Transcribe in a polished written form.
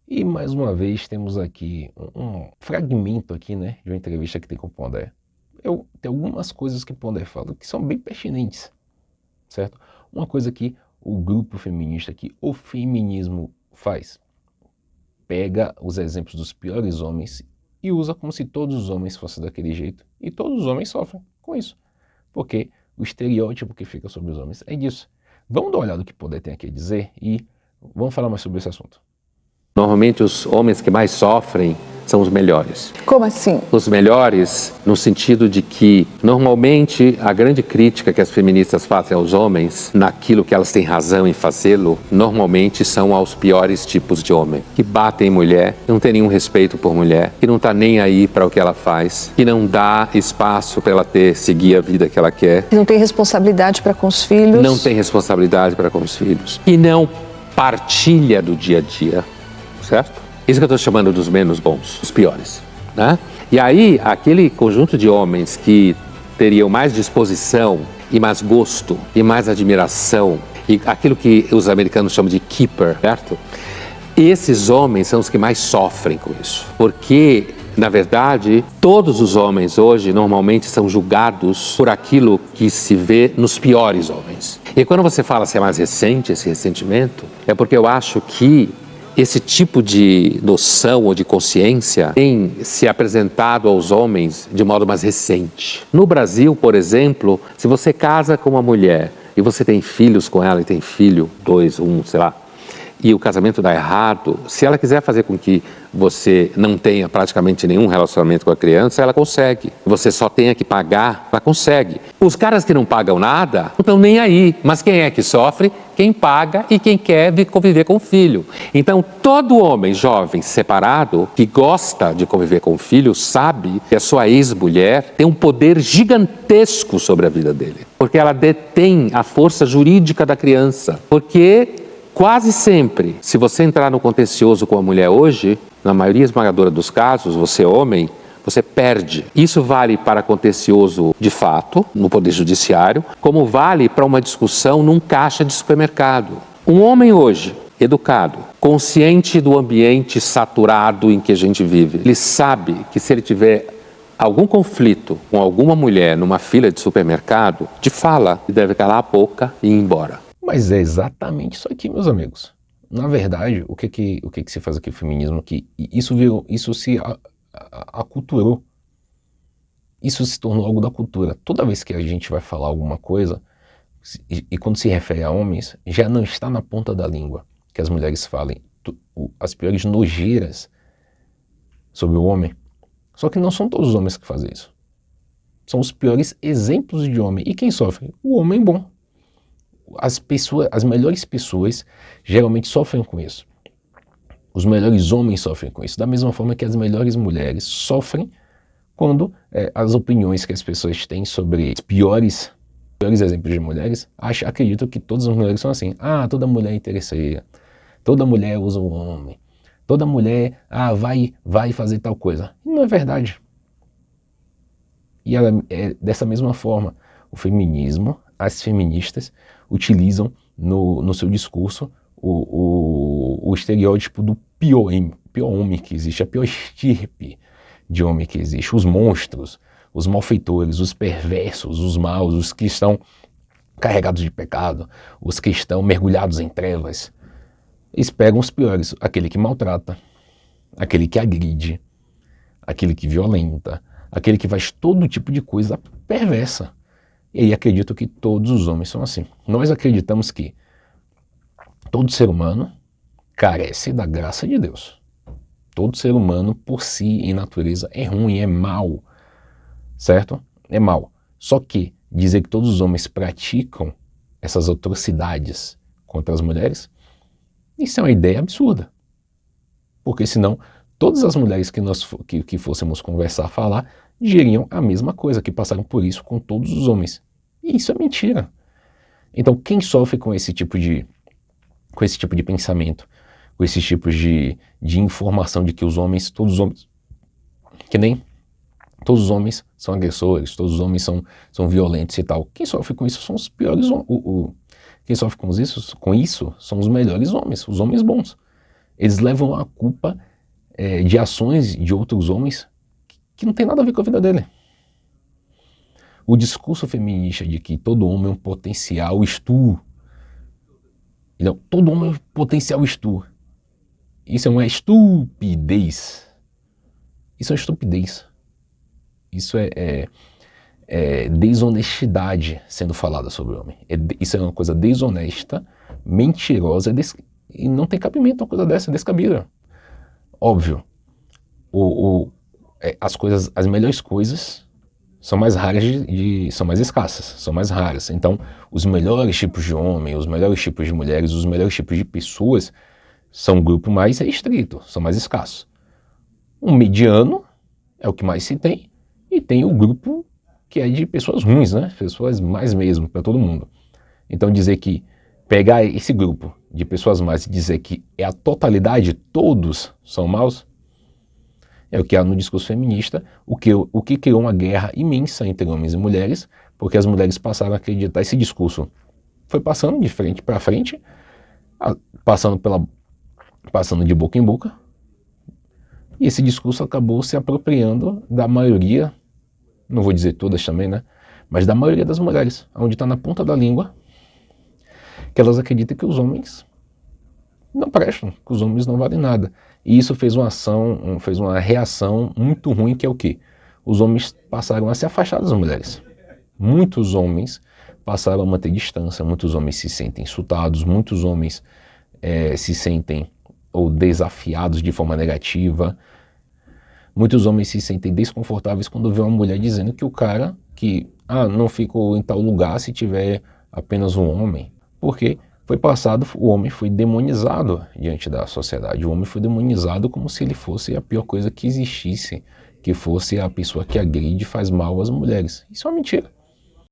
E mais uma vez temos aqui um fragmento aqui, né, de uma entrevista que tem com o Pondé. Tem algumas coisas que o Pondé fala que são bem pertinentes, certo? Uma coisa que o grupo feminista aqui, o feminismo faz, pega os exemplos dos piores homens e usa como se todos os homens fossem daquele jeito, e todos os homens sofrem com isso, porque o estereótipo que fica sobre os homens é disso. Vamos dar uma olhada no que o Pondé tem aqui a dizer e vamos falar mais sobre esse assunto. Normalmente os homens que mais sofrem são os melhores. Como assim? Os melhores no sentido de que, normalmente, a grande crítica que as feministas fazem aos homens, naquilo que elas têm razão em fazê-lo, normalmente são aos piores tipos de homem. Que batem em mulher, que não tem nenhum respeito por mulher, que não está nem aí para o que ela faz, que não dá espaço para ela seguir a vida que ela quer. Que não tem responsabilidade para com os filhos. Não tem responsabilidade para com os filhos. Que não partilha do dia a dia, certo? Isso que eu estou chamando dos menos bons, os piores, né? E aí, aquele conjunto de homens que teriam mais disposição e mais gosto e mais admiração, e aquilo que os americanos chamam de keeper, certo? Esses homens são os que mais sofrem com isso, porque, na verdade, todos os homens hoje normalmente são julgados por aquilo que se vê nos piores homens. E quando você fala se é mais recente esse ressentimento, é porque eu acho que esse tipo de noção ou de consciência tem se apresentado aos homens de modo mais recente. No Brasil, por exemplo, se você casa com uma mulher e você tem filhos com ela, e tem filho, 2, 1, sei lá, e o casamento dá errado, se ela quiser fazer com que você não tenha praticamente nenhum relacionamento com a criança, ela consegue. Você só tenha que pagar, ela consegue. Os caras que não pagam nada não estão nem aí, mas quem é que sofre? Quem paga e quem quer conviver com o filho. Então, todo homem jovem separado que gosta de conviver com o filho sabe que a sua ex-mulher tem um poder gigantesco sobre a vida dele, porque ela detém a força jurídica da criança, porque quase sempre, se você entrar no contencioso com a mulher hoje, na maioria esmagadora dos casos, você homem, você perde. Isso vale para contencioso de fato, no Poder Judiciário, como vale para uma discussão num caixa de supermercado. Um homem hoje, educado, consciente do ambiente saturado em que a gente vive, ele sabe que se ele tiver algum conflito com alguma mulher numa fila de supermercado, de fala, ele deve calar a boca e ir embora. Mas é exatamente isso aqui, meus amigos. Na verdade, o que se faz aqui no feminismo, que isso se aculturou. Isso se tornou algo da cultura. Toda vez que a gente vai falar alguma coisa, e quando se refere a homens, já não está na ponta da língua que as mulheres falem as piores nojeiras sobre o homem. Só que não são todos os homens que fazem isso. São os piores exemplos de homem. E quem sofre? O homem bom. As melhores pessoas geralmente sofrem com isso. Os melhores homens sofrem com isso, da mesma forma que as melhores mulheres sofrem quando as opiniões que as pessoas têm sobre os piores exemplos de mulheres, acreditam que todas as mulheres são assim. Ah, toda mulher é interesseira, toda mulher usa o homem, toda mulher vai fazer tal coisa. E não é verdade. E dessa mesma forma, o feminismo, as feministas utilizam no seu discurso o estereótipo do pior homem que existe, a pior estirpe de homem que existe, os monstros, os malfeitores, os perversos, os maus, os que estão carregados de pecado, os que estão mergulhados em trevas. Eles pegam os piores, aquele que maltrata, aquele que agride, aquele que violenta, aquele que faz todo tipo de coisa perversa. E aí acredito que todos os homens são assim. Nós acreditamos que todo ser humano carece da graça de Deus. Todo ser humano, por si, em natureza, é ruim, é mau. Certo? É mau. Só que dizer que todos os homens praticam essas atrocidades contra as mulheres, isso é uma ideia absurda. Porque senão, todas as mulheres que fôssemos conversar, falar, diriam a mesma coisa, que passaram por isso com todos os homens. E isso é mentira. Então, quem sofre com esse tipo de pensamento, com esse tipo de informação de que todos os homens, que nem todos os homens são agressores, todos os homens são violentos e tal. Quem sofre com isso são os piores homens. Quem sofre com isso são os melhores homens, os homens bons. Eles levam a culpa de ações de outros homens que não tem nada a ver com a vida dele. O discurso feminista de que todo homem é um potencial estupro. Não, todo homem é um potencial estupro. Isso é uma estupidez. Isso é uma estupidez. Isso é desonestidade sendo falada sobre o homem. Isso é uma coisa desonesta, mentirosa, e não tem cabimento uma coisa dessa, é descabida. Óbvio, as melhores coisas são mais raras, são mais escassas, são mais raras. Então, os melhores tipos de homem, os melhores tipos de mulheres, os melhores tipos de pessoas são um grupo mais restrito, são mais escassos. Um mediano é o que mais se tem, e tem o grupo que é de pessoas ruins, né? Pessoas mais mesmo, para todo mundo. Então dizer que, pegar esse grupo de pessoas más e dizer que é a totalidade, todos são maus, é o que há no discurso feminista, o que criou uma guerra imensa entre homens e mulheres, porque as mulheres passaram a acreditar, esse discurso foi passando de frente para frente, passando de boca em boca, e esse discurso acabou se apropriando da maioria, não vou dizer todas também, né? Mas da maioria das mulheres, onde está na ponta da língua, que elas acreditam que os homens não prestam, que os homens não valem nada. E isso fez uma reação muito ruim, que é o quê? Os homens passaram a se afastar das mulheres. Muitos homens passaram a manter distância, muitos homens se sentem insultados, muitos homens se sentem ou desafiados de forma negativa. Muitos homens se sentem desconfortáveis quando vê uma mulher dizendo que o cara não ficou em tal lugar se tiver apenas um homem. Porque foi passado, o homem foi demonizado diante da sociedade. O homem foi demonizado como se ele fosse a pior coisa que existisse, que fosse a pessoa que agride e faz mal às mulheres. Isso é uma mentira.